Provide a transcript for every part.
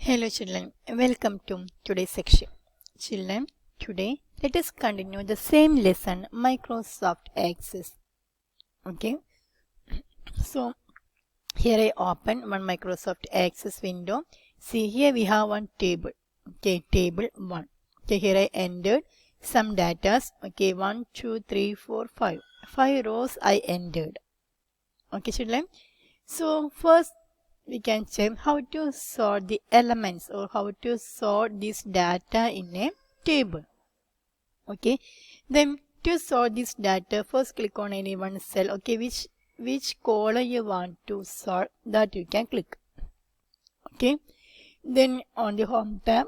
Hello children, welcome to today's section. Children, today let us continue the same lesson Microsoft Access. Okay, so here I open one Microsoft Access window. See here we have one table. Okay, table 1. Okay, here I entered some datas. Okay, 1, 2, 3, 4, 5. 5 rows I entered. Okay children, so first we can check how to sort the elements or how to sort this data in a table. Okay, then to sort this data, first click on any one cell. Okay, which column you want to sort, that you can click. Okay, then on the home tab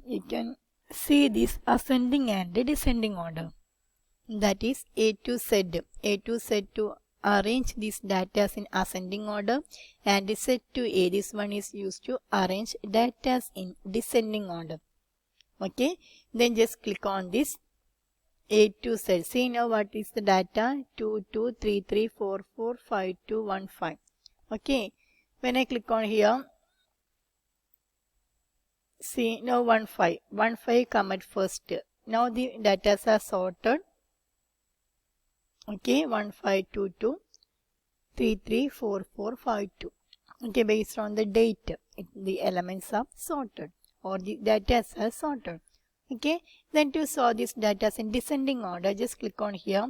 you can see this ascending and descending order, that is A to Z. A to Z to arrange these data in ascending order, and Z to A, this one is used to arrange data in descending order. Okay, then just click on this A to Z. See now what is the data? 2, 2, 3, 3, 4, 4, 5, 2, 1, 5. Okay, when I click on here, see now 1, 5. 1, 5 come at first. Now the data are sorted. Okay, 1, 5, 2, 2, 3, 3, 4, 4, 5, 2. Okay, based on the date, the elements are sorted or the data are sorted. Okay, then to sort this data in descending order, just click on here.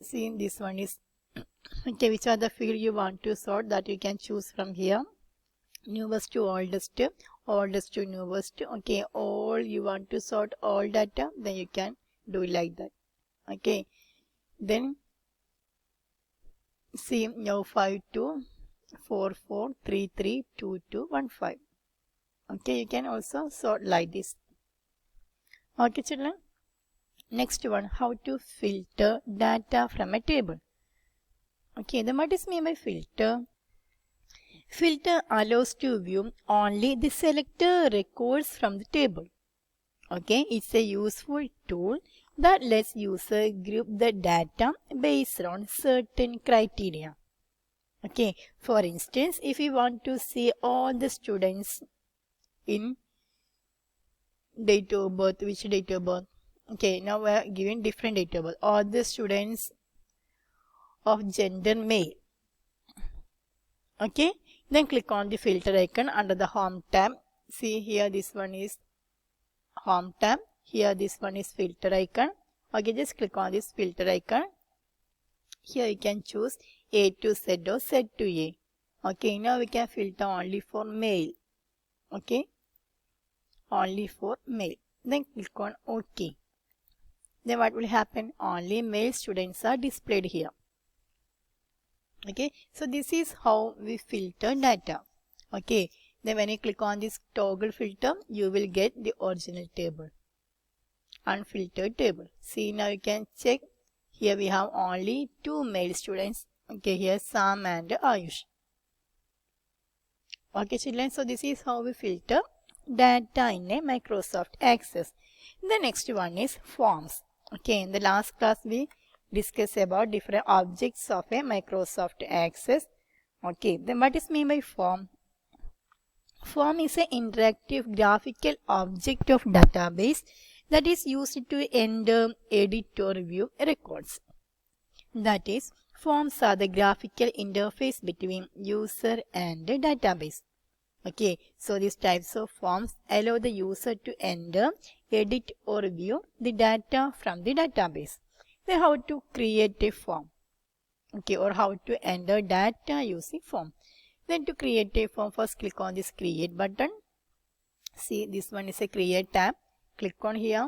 See, this one is okay, which are the field you want to sort, that you can choose from here. Newest to oldest, oldest to newest. Okay, all you want to sort all data, then you can do it like that. Okay, then see now 5, 2, 4, 4, 3, 3, 2, 2, 1, 5. Okay, you can also sort like this. Okay children, next one, how to filter data from a table. Okay, then what is meant by filter? Filter allows to view only the selected records from the table. Okay, it's a useful tool that lets user group the data based on certain criteria. Okay, for instance, if you want to see all the students in date of birth, which date of birth? Okay, now we are giving different date of birth. All the students of gender male. Okay, then click on the filter icon under the home tab. See here, this one is home tab. Here this one is filter icon. Okay, just click on this filter icon. Here you can choose A to Z or Z to A. Okay, now we can filter only for male. Okay, only for male. Then click on OK. Then what will happen? Only male students are displayed here. Okay, so this is how we filter data. Okay, then when you click on this toggle filter, you will get the original table, unfiltered table. See, now you can check. Here we have only 2 male students. Okay, here Sam and Ayush. Okay children, so this is how we filter data in a Microsoft Access. The next one is forms. Okay, in the last class we discussed about different objects of a Microsoft Access. Okay, then what is meant by form? Form is an interactive graphical object of database that is used to enter, edit or view records. That is, forms are the graphical interface between user and the database. Okay, so these types of forms allow the user to enter, edit or view the data from the database. Then how to create a form. Okay, or how to enter data using form. Then to create a form, first click on this create button. See, this one is a create tab. Click on here.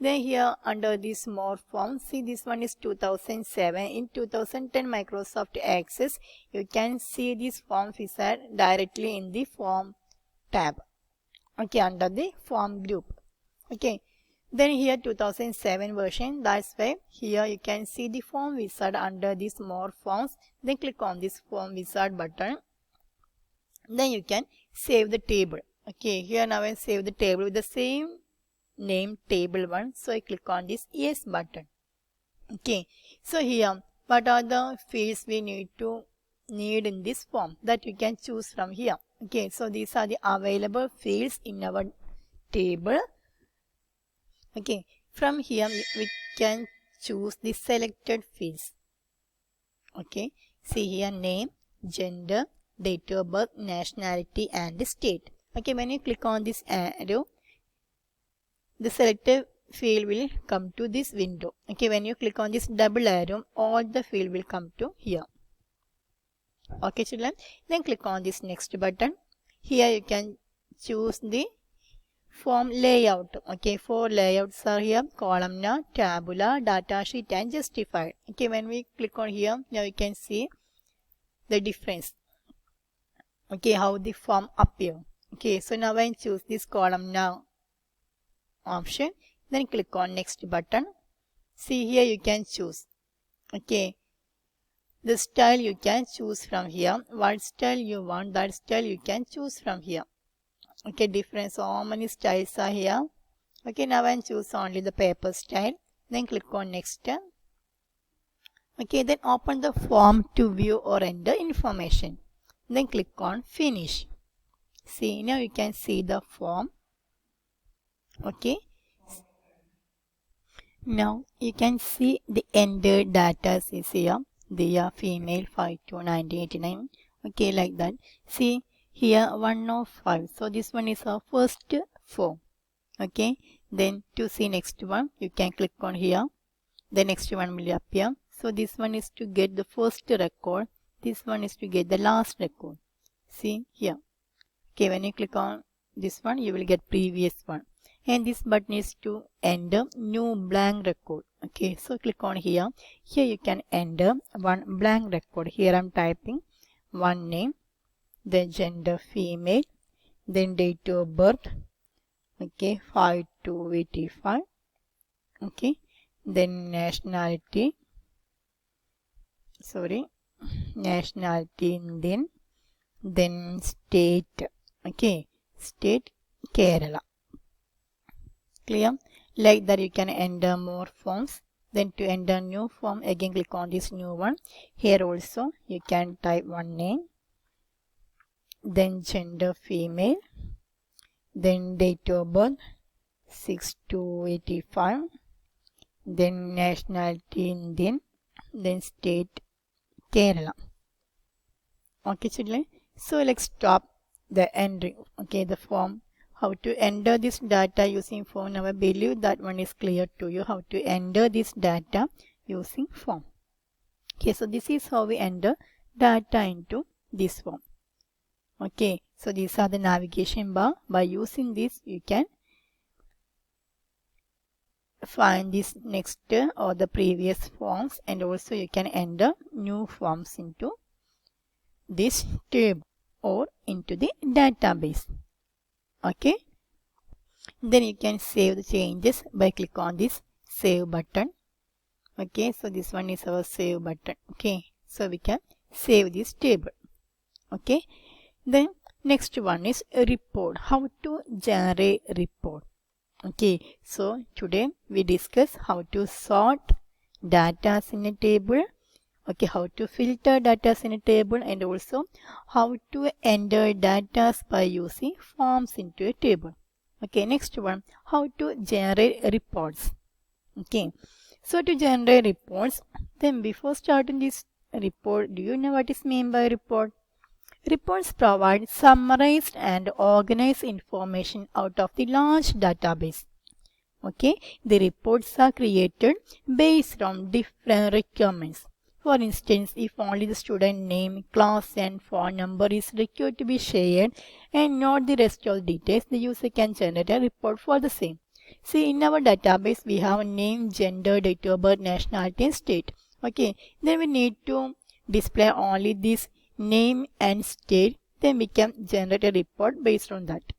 Then here under this more form, see this one is 2007. In 2010 Microsoft Access, you can see this form wizard directly in the form tab. Okay, under the form group. Okay, then here 2007 version, that's why here you can see the form wizard under this more forms. Then click on this form wizard button. Then you can save the table. Okay, here now I save the table with the same name, table 1. So I click on this yes button. Okay, so here what are the fields we need in this form, that you can choose from here. Okay, so these are the available fields in our table. Okay, from here we can choose the selected fields. Okay, see here name, gender, date of birth, nationality and state. Okay, when you click on this arrow, the selected field will come to this window. Okay, when you click on this double arrow, all the field will come to here. Okay children, then click on this next button. Here you can choose the form layout. Okay, 4 layouts are here: columnar, tabular, datasheet and justified. Okay, when we click on here, now you can see the difference. Okay, how the form appear. Okay, so now I choose this columnar option, then click on next button. See here you can choose. Okay, the style you can choose from here. What style you want, that style you can choose from here. Okay, different, so many styles are here. Okay, now I choose only the paper style, then click on next. Okay, then open the form to view or enter information, then click on finish. See, now you can see the form. Okay, now you can see the entered data is here. They are female 5 to 1989. Okay, like that. See here 105. So this one is our first form. Okay, then to see next one, you can click on here. The next one will appear. So this one is to get the first record. This one is to get the last record. See here. Okay, when you click on this one, you will get previous one. And this button is to enter new blank record. Okay, so click on here. Here you can enter one blank record. Here I'm typing one name, then gender female, then date of birth. Okay, 5 to 85. Okay, then nationality. Nationality Indian. Then state. Okay, state Kerala. Clear? Like that you can enter more forms. Then to enter new form, again click on this new one. Here also you can type one name, then gender female, then date of birth 6 to 85, then nationality Indian, then state Kerala. Okay children, so let's stop the entering. Okay, the form. How to enter this data using form. Now I believe that one is clear to you, how to enter this data using form. Okay, so this is how we enter data into this form. Okay, so these are the navigation bar. By using this, you can find this next or the previous forms, and also you can enter new forms into this table or into the database. Okay, then you can save the changes by click on this save button. Okay, so this one is our save button. Okay, so we can save this table. Okay, then next one is a report. How to generate report. Okay, so today we discuss how to sort data in a table. Okay, how to filter data in a table, and also how to enter data by using forms into a table. Okay, next one, how to generate reports. Okay, so to generate reports, then before starting this report, do you know what is meant by report? Reports provide summarized and organized information out of the large database. Okay, the reports are created based on different requirements. For instance, if only the student name, class and phone number is required to be shared and not the rest of the details, the user can generate a report for the same. See, in our database, we have name, gender, date of birth, nationality and state. Okay, then we need to display only this name and state. Then we can generate a report based on that.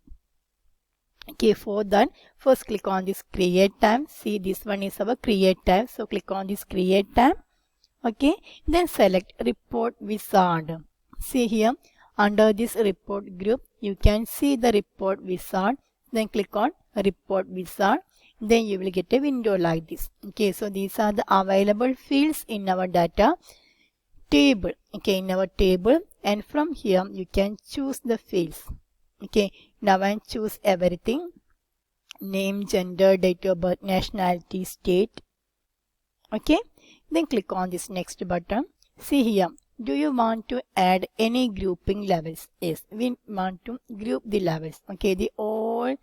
Okay, for that, first click on this create tab. See, this one is our create tab. So click on this create tab. Okay, then select report wizard. See here, under this report group, you can see the report wizard. Then click on report wizard. Then you will get a window like this. Okay, so these are the available fields in our data table. Okay, in our table, and from here you can choose the fields. Okay, now I choose everything: name, gender, date of birth, nationality, state. Okay, then click on this next button. See here, do you want to add any grouping levels? Yes, we want to group the levels. Okay, the all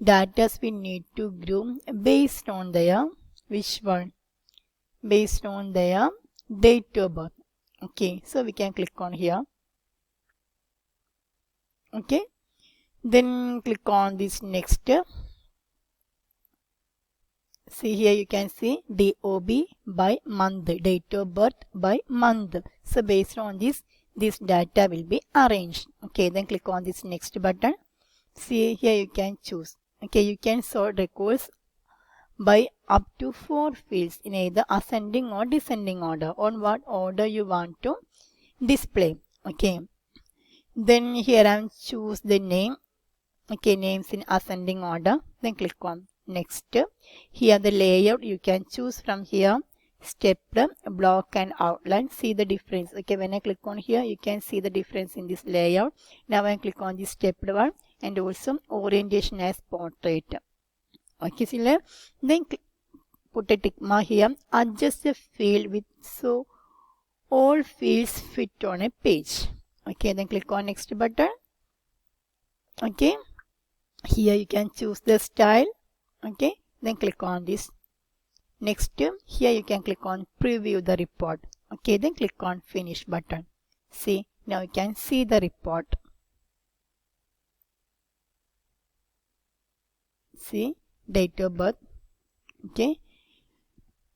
data we need to group based on their which one? Based on their date of birth. Okay, so we can click on here. Okay, then click on this next. See here, you can see DOB by month, date of birth by month. So based on this data will be arranged. Okay, then click on this next button. See here, you can choose. Okay, you can sort records by up to 4 fields in either ascending or descending order, on what order you want to display. Okay, then here I am choose the name. Okay, names in ascending order. Then click on next. Here the layout you can choose from here: stepped, block and outline. See the difference. Okay, when I click on here, you can see the difference in this layout. Now I click on the stepped one, and also orientation as portrait. Okay, see, then put a tick mark here. Adjust the field with so all fields fit on a page. Okay, then click on next button. Okay, here you can choose the style. Okay, then click on this. Next, here you can click on preview the report. Okay, then click on finish button. See, now you can see the report. See, date of birth. Okay,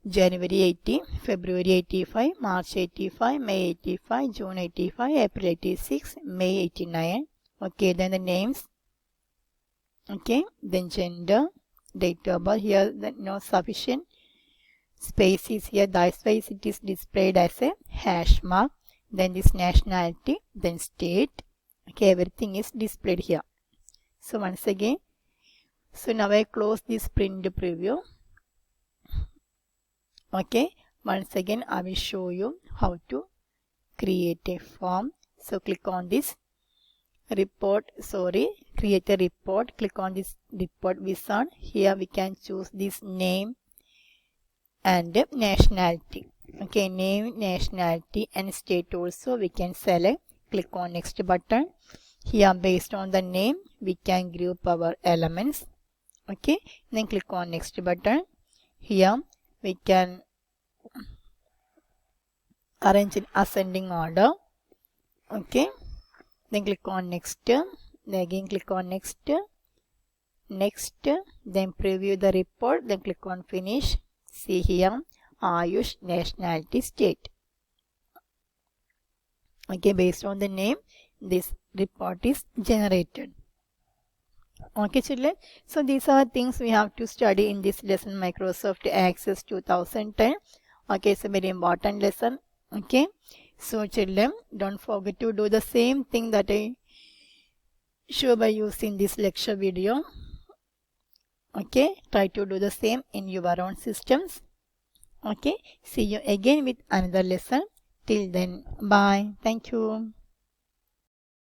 January 80, February 85, March 85, May 85, June 85, April 86, May 89. Okay, then the names. Okay, then gender, date of birth. Here the no sufficient space is here, that's why it is displayed as a hash mark. Then this nationality, then state. Okay, everything is displayed here. So once again, so now I close this print preview. Okay, once again I will show you how to create a form. So click on this report, create a report. Click on this report wizard. Here we can choose this name and nationality. Okay, name, nationality and state also we can select. Click on next button. Here based on the name we can group our elements. Okay, then click on next button. Here we can arrange in ascending order. Okay, then click on next. Then again click on next. Next, then preview the report. Then click on finish. See here, Ayush, nationality, state. Okay, based on the name, this report is generated. Okay, children. So these are things we have to study in this lesson, Microsoft Access 2010. Okay, it's a very important lesson. Okay, so children, don't forget to do the same thing that I show by using this lecture video. Okay, try to do the same in your own systems. Okay, see you again with another lesson. Till then, bye. Thank you.